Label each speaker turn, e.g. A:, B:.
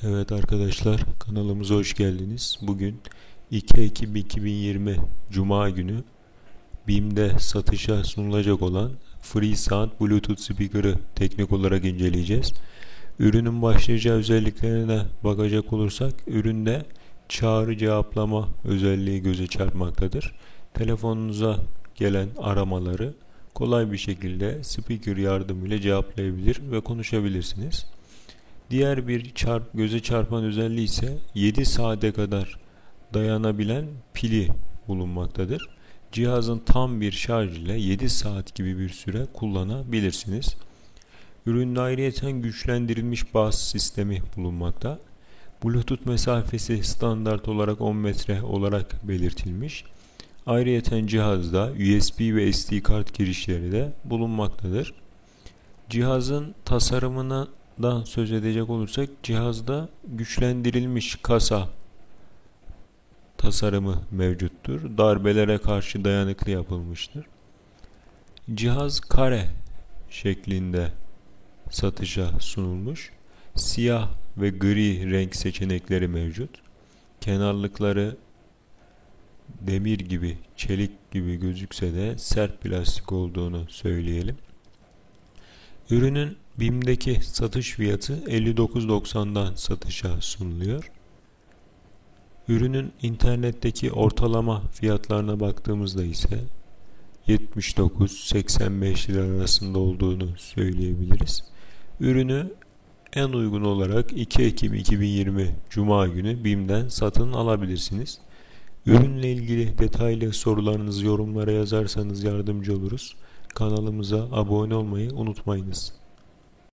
A: Evet arkadaşlar, kanalımıza hoş geldiniz. Bugün 2 Ekim 2020 Cuma günü BİM'de satışa sunulacak olan FreeSound Bluetooth speaker'ı teknik olarak inceleyeceğiz. Ürünün başlıca özelliklerine bakacak olursak, üründe çağrı cevaplama özelliği göze çarpmaktadır. Telefonunuza gelen aramaları kolay bir şekilde speaker yardımıyla cevaplayabilir ve konuşabilirsiniz. Diğer bir göze çarpan özelliği ise 7 saate kadar dayanabilen pili bulunmaktadır. Cihazın tam bir şarj ile 7 saat gibi bir süre kullanabilirsiniz. Üründe ayrıyeten güçlendirilmiş baz sistemi bulunmakta. Bluetooth mesafesi standart olarak 10 metre olarak belirtilmiş. Ayrıyeten cihazda USB ve SD kart girişleri de bulunmaktadır. Cihazın tasarımından söz edecek olursak, cihazda güçlendirilmiş kasa tasarımı mevcuttur. Darbelere karşı dayanıklı yapılmıştır. Cihaz kare şeklinde satışa sunulmuş. Siyah ve gri renk seçenekleri mevcut. Kenarlıkları demir gibi, çelik gibi gözükse de sert plastik olduğunu söyleyelim. Ürünün BİM'deki satış fiyatı 59.90'dan satışa sunuluyor. Ürünün internetteki ortalama fiyatlarına baktığımızda ise 79-85 lira arasında olduğunu söyleyebiliriz. Ürünü en uygun olarak 2 Ekim 2020 Cuma günü BİM'den satın alabilirsiniz. Ürünle ilgili detaylı sorularınızı yorumlara yazarsanız yardımcı oluruz. Kanalımıza abone olmayı unutmayınız.